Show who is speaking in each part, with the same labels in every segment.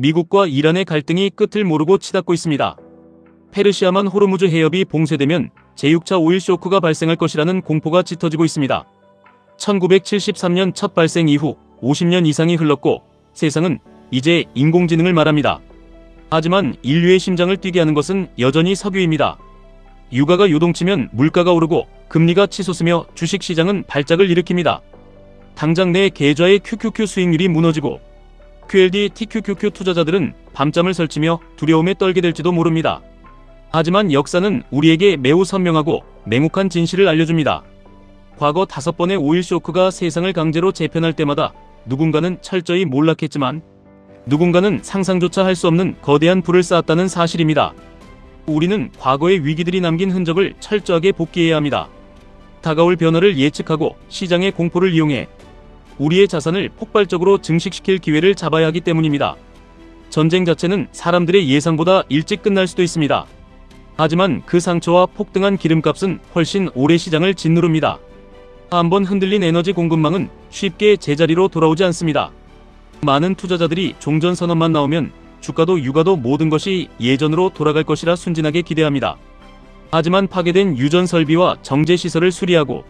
Speaker 1: 미국과 이란의 갈등이 끝을 모르고 치닫고 있습니다. 페르시아만 호르무즈 해협이 봉쇄되면 제6차 오일 쇼크가 발생할 것이라는 공포가 짙어지고 있습니다. 1973년 첫 발생 이후 50년 이상이 흘렀고 세상은 이제 인공지능을 말합니다. 하지만 인류의 심장을 뛰게 하는 것은 여전히 석유입니다. 유가가 요동치면 물가가 오르고 금리가 치솟으며 주식시장은 발작을 일으킵니다. 당장 내 계좌의 QQQ 수익률이 무너지고 QLD, TQQQ 투자자들은 밤잠을 설치며 두려움에 떨게 될지도 모릅니다. 하지만 역사는 우리에게 매우 선명하고 맹혹한 진실을 알려줍니다. 과거 5번의 오일 쇼크가 세상을 강제로 재편할 때마다 누군가는 철저히 몰락했지만 누군가는 상상조차 할 수 없는 거대한 불을 쌓았다는 사실입니다. 우리는 과거의 위기들이 남긴 흔적을 철저하게 복귀해야 합니다. 다가올 변화를 예측하고 시장의 공포를 이용해 우리의 자산을 폭발적으로 증식시킬 기회를 잡아야 하기 때문입니다. 전쟁 자체는 사람들의 예상보다 일찍 끝날 수도 있습니다. 하지만 그 상처와 폭등한 기름값은 훨씬 오래 시장을 짓누릅니다. 한번 흔들린 에너지 공급망은 쉽게 제자리로 돌아오지 않습니다. 많은 투자자들이 종전선언만 나오면 주가도 유가도 모든 것이 예전으로 돌아갈 것이라 순진하게 기대합니다. 하지만 파괴된 유전 설비와 정제 시설을 수리하고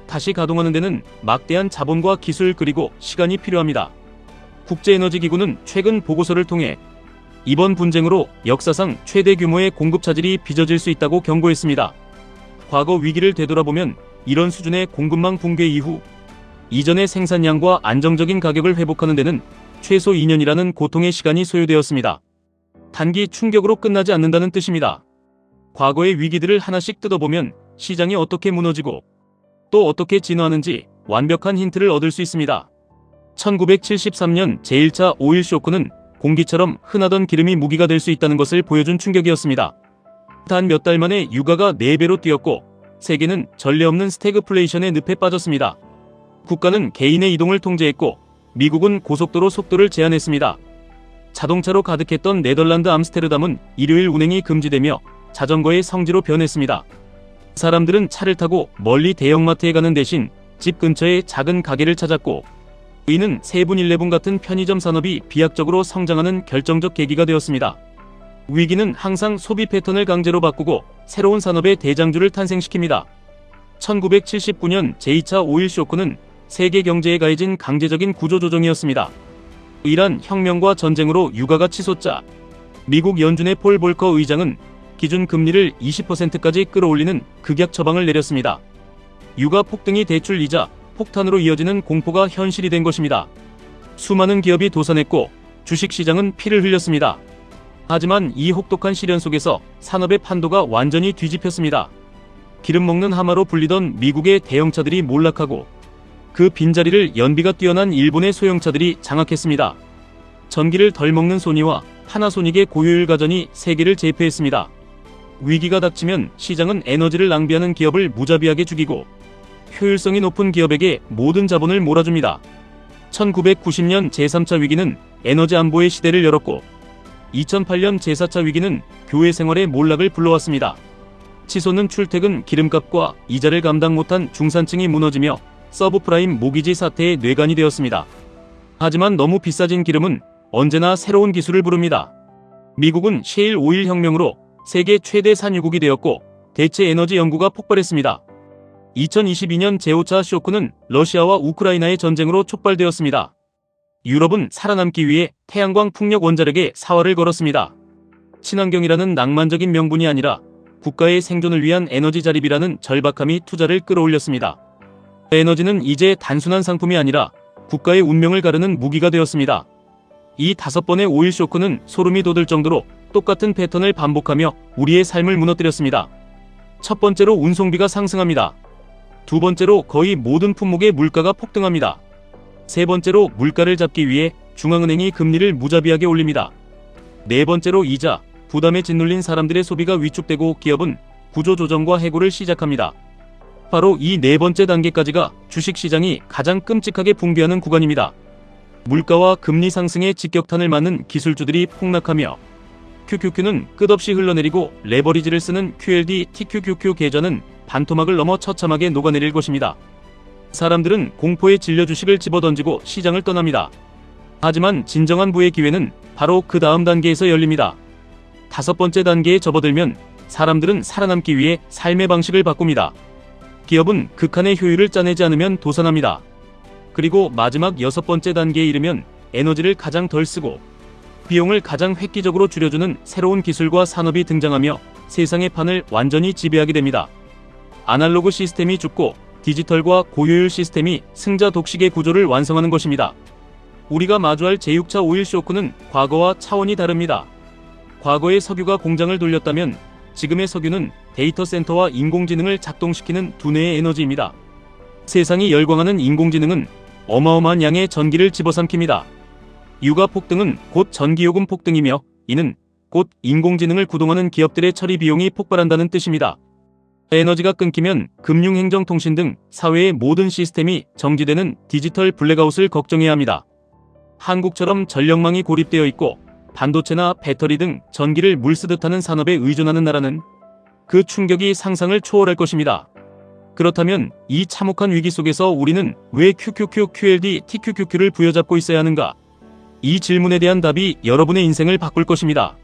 Speaker 1: 다시 가동하는 데는 막대한 자본과 기술 그리고 시간이 필요합니다. 국제에너지기구는 최근 보고서를 통해 이번 분쟁으로 역사상 최대 규모의 공급 차질이 빚어질 수 있다고 경고했습니다. 과거 위기를 되돌아보면 이런 수준의 공급망 붕괴 이후 이전의 생산량과 안정적인 가격을 회복하는 데는 최소 2년이라는 고통의 시간이 소요되었습니다. 단기 충격으로 끝나지 않는다는 뜻입니다. 과거의 위기들을 하나씩 뜯어보면 시장이 어떻게 무너지고 또 어떻게 진화하는지 완벽한 힌트를 얻을 수 있습니다. 1973년 제1차 오일 쇼크는 공기처럼 흔하던 기름이 무기가 될 수 있다는 것을 보여준 충격이었습니다. 단 몇 달 만에 유가가 4배로 뛰었고 세계는 전례 없는 스태그플레이션의 늪에 빠졌습니다. 국가는 개인의 이동을 통제했고 미국은 고속도로 속도를 제한했습니다. 자동차로 가득했던 네덜란드 암스테르담은 일요일 운행이 금지되며 자전거의 성지로 변했습니다. 사람들은 차를 타고 멀리 대형마트에 가는 대신 집 근처의 작은 가게를 찾았고 이는 세븐일레븐 같은 편의점 산업이 비약적으로 성장하는 결정적 계기가 되었습니다. 위기는 항상 소비 패턴을 강제로 바꾸고 새로운 산업의 대장주를 탄생시킵니다. 1979년 제2차 오일 쇼크는 세계 경제에 가해진 강제적인 구조조정이었습니다. 이란 혁명과 전쟁으로 유가가 치솟자 미국 연준의 폴 볼커 의장은 기준 금리를 20%까지 끌어올리는 극약 처방을 내렸습니다. 유가 폭등이 대출 이자 폭탄으로 이어지는 공포가 현실이 된 것입니다. 수많은 기업이 도산했고 주식시장은 피를 흘렸습니다. 하지만 이 혹독한 시련 속에서 산업의 판도가 완전히 뒤집혔습니다. 기름 먹는 하마로 불리던 미국의 대형차들이 몰락하고 그 빈자리를 연비가 뛰어난 일본의 소형차들이 장악했습니다. 전기를 덜 먹는 소니와 파나소닉의 고효율 가전이 세계를 제패했습니다. 위기가 닥치면 시장은 에너지를 낭비하는 기업을 무자비하게 죽이고 효율성이 높은 기업에게 모든 자본을 몰아줍니다. 1990년 제3차 위기는 에너지 안보의 시대를 열었고 2008년 제4차 위기는 교회 생활의 몰락을 불러왔습니다. 치솟는 출퇴근 기름값과 이자를 감당 못한 중산층이 무너지며 서브프라임 모기지 사태의 뇌관이 되었습니다. 하지만 너무 비싸진 기름은 언제나 새로운 기술을 부릅니다. 미국은 셰일 오일 혁명으로 세계 최대 산유국이 되었고 대체 에너지 연구가 폭발했습니다. 2022년 제5차 쇼크는 러시아와 우크라이나의 전쟁으로 촉발되었습니다. 유럽은 살아남기 위해 태양광 풍력 원자력에 사활을 걸었습니다. 친환경이라는 낭만적인 명분이 아니라 국가의 생존을 위한 에너지 자립이라는 절박함이 투자를 끌어올렸습니다. 에너지는 이제 단순한 상품이 아니라 국가의 운명을 가르는 무기가 되었습니다. 이 5번의 오일 쇼크는 소름이 돋을 정도로 똑같은 패턴을 반복하며 우리의 삶을 무너뜨렸습니다. 첫 번째로 운송비가 상승합니다. 두 번째로 거의 모든 품목의 물가가 폭등합니다. 세 번째로 물가를 잡기 위해 중앙은행이 금리를 무자비하게 올립니다. 네 번째로 이자, 부담에 짓눌린 사람들의 소비가 위축되고 기업은 구조조정과 해고를 시작합니다. 바로 이 네 번째 단계까지가 주식시장이 가장 끔찍하게 붕괴하는 구간입니다. 물가와 금리 상승의 직격탄을 맞는 기술주들이 폭락하며 QQQ는 끝없이 흘러내리고 레버리지를 쓰는 QLD, TQQQ 계좌는 반토막을 넘어 처참하게 녹아내릴 것입니다. 사람들은 공포에 질려 주식을 집어던지고 시장을 떠납니다. 하지만 진정한 부의 기회는 바로 그 다음 단계에서 열립니다. 5번째 단계에 접어들면 사람들은 살아남기 위해 삶의 방식을 바꿉니다. 기업은 극한의 효율을 짜내지 않으면 도산합니다. 그리고 마지막 6번째 단계에 이르면 에너지를 가장 덜 쓰고 비용을 가장 획기적으로 줄여주는 새로운 기술과 산업이 등장하며 세상의 판을 완전히 지배하게 됩니다. 아날로그 시스템이 죽고 디지털과 고효율 시스템이 승자 독식의 구조를 완성하는 것입니다. 우리가 마주할 제6차 오일 쇼크는 과거와 차원이 다릅니다. 과거의 석유가 공장을 돌렸다면 지금의 석유는 데이터 센터와 인공지능을 작동시키는 두뇌의 에너지입니다. 세상이 열광하는 인공지능은 어마어마한 양의 전기를 집어삼킵니다. 유가 폭등은 곧 전기요금 폭등이며 이는 곧 인공지능을 구동하는 기업들의 처리 비용이 폭발한다는 뜻입니다. 에너지가 끊기면 금융행정통신 등 사회의 모든 시스템이 정지되는 디지털 블랙아웃을 걱정해야 합니다. 한국처럼 전력망이 고립되어 있고 반도체나 배터리 등 전기를 물쓰듯 하는 산업에 의존하는 나라는 그 충격이 상상을 초월할 것입니다. 그렇다면 이 참혹한 위기 속에서 우리는 왜 QQQ, QLD, TQQQ를 부여잡고 있어야 하는가? 이 질문에 대한 답이 여러분의 인생을 바꿀 것입니다.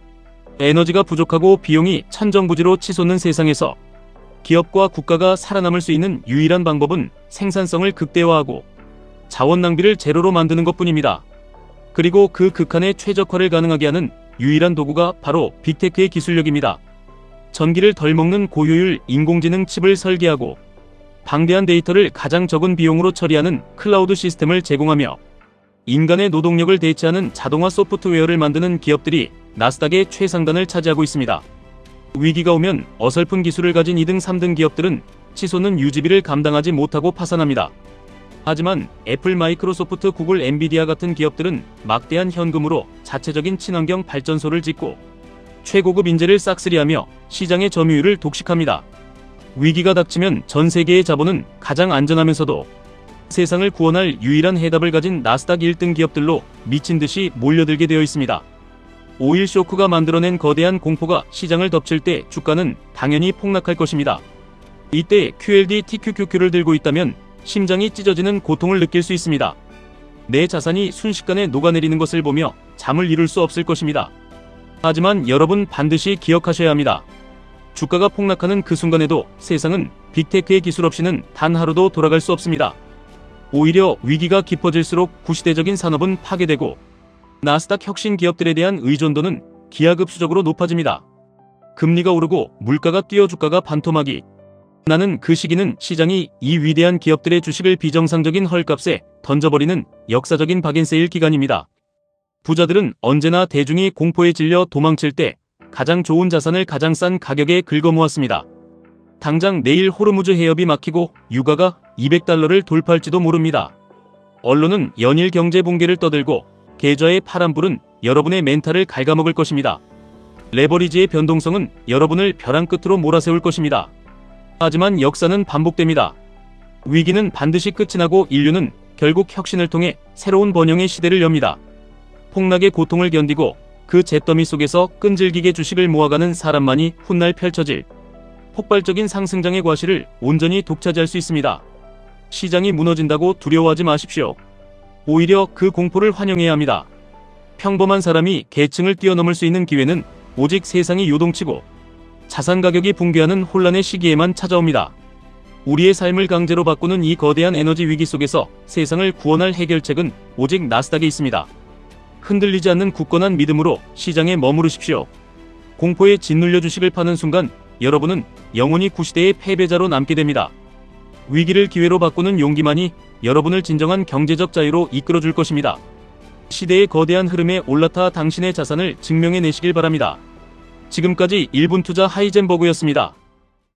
Speaker 1: 에너지가 부족하고 비용이 천정부지로 치솟는 세상에서 기업과 국가가 살아남을 수 있는 유일한 방법은 생산성을 극대화하고 자원 낭비를 제로로 만드는 것뿐입니다. 그리고 그 극한의 최적화를 가능하게 하는 유일한 도구가 바로 빅테크의 기술력입니다. 전기를 덜 먹는 고효율 인공지능 칩을 설계하고 방대한 데이터를 가장 적은 비용으로 처리하는 클라우드 시스템을 제공하며 인간의 노동력을 대체하는 자동화 소프트웨어를 만드는 기업들이 나스닥의 최상단을 차지하고 있습니다. 위기가 오면 어설픈 기술을 가진 2등, 3등 기업들은 치솟는 유지비를 감당하지 못하고 파산합니다. 하지만 애플, 마이크로소프트, 구글, 엔비디아 같은 기업들은 막대한 현금으로 자체적인 친환경 발전소를 짓고 최고급 인재를 싹쓸이하며 시장의 점유율을 독식합니다. 위기가 닥치면 전 세계의 자본은 가장 안전하면서도 세상을 구원할 유일한 해답을 가진 나스닥 1등 기업들로 미친 듯이 몰려들게 되어 있습니다. 오일 쇼크가 만들어낸 거대한 공포가 시장을 덮칠 때 주가는 당연히 폭락할 것입니다. 이때 QLD, TQQQ를 들고 있다면 심장이 찢어지는 고통을 느낄 수 있습니다. 내 자산이 순식간에 녹아내리는 것을 보며 잠을 이룰 수 없을 것입니다. 하지만 여러분 반드시 기억하셔야 합니다. 주가가 폭락하는 그 순간에도 세상은 빅테크의 기술 없이는 단 하루도 돌아갈 수 없습니다. 오히려 위기가 깊어질수록 구시대적인 산업은 파괴되고 나스닥 혁신 기업들에 대한 의존도는 기하급수적으로 높아집니다. 금리가 오르고 물가가 뛰어 주가가 반토막이 나는 그 시기는 시장이 이 위대한 기업들의 주식을 비정상적인 헐값에 던져버리는 역사적인 박앤세일 기간입니다. 부자들은 언제나 대중이 공포에 질려 도망칠 때 가장 좋은 자산을 가장 싼 가격에 긁어모았습니다. 당장 내일 호르무즈 해협이 막히고 유가가 $200를 돌파할지도 모릅니다. 언론은 연일 경제 붕괴를 떠들고 계좌의 파란불은 여러분의 멘탈을 갉아먹을 것입니다. 레버리지의 변동성은 여러분을 벼랑 끝으로 몰아세울 것입니다. 하지만 역사는 반복됩니다. 위기는 반드시 끝이 나고 인류는 결국 혁신을 통해 새로운 번영의 시대를 엽니다. 폭락의 고통을 견디고 그 잿더미 속에서 끈질기게 주식을 모아가는 사람만이 훗날 펼쳐질 폭발적인 상승장의 과실을 온전히 독차지할 수 있습니다. 시장이 무너진다고 두려워하지 마십시오. 오히려 그 공포를 환영해야 합니다. 평범한 사람이 계층을 뛰어넘을 수 있는 기회는 오직 세상이 요동치고 자산 가격이 붕괴하는 혼란의 시기에만 찾아옵니다. 우리의 삶을 강제로 바꾸는 이 거대한 에너지 위기 속에서 세상을 구원할 해결책은 오직 나스닥에 있습니다. 흔들리지 않는 굳건한 믿음으로 시장에 머무르십시오. 공포에 짓눌려 주식을 파는 순간 여러분은 영원히 구시대의 패배자로 남게 됩니다. 위기를 기회로 바꾸는 용기만이 여러분을 진정한 경제적 자유로 이끌어줄 것입니다. 시대의 거대한 흐름에 올라타 당신의 자산을 증명해내시길 바랍니다. 지금까지 1분 투자 하이젠버그였습니다.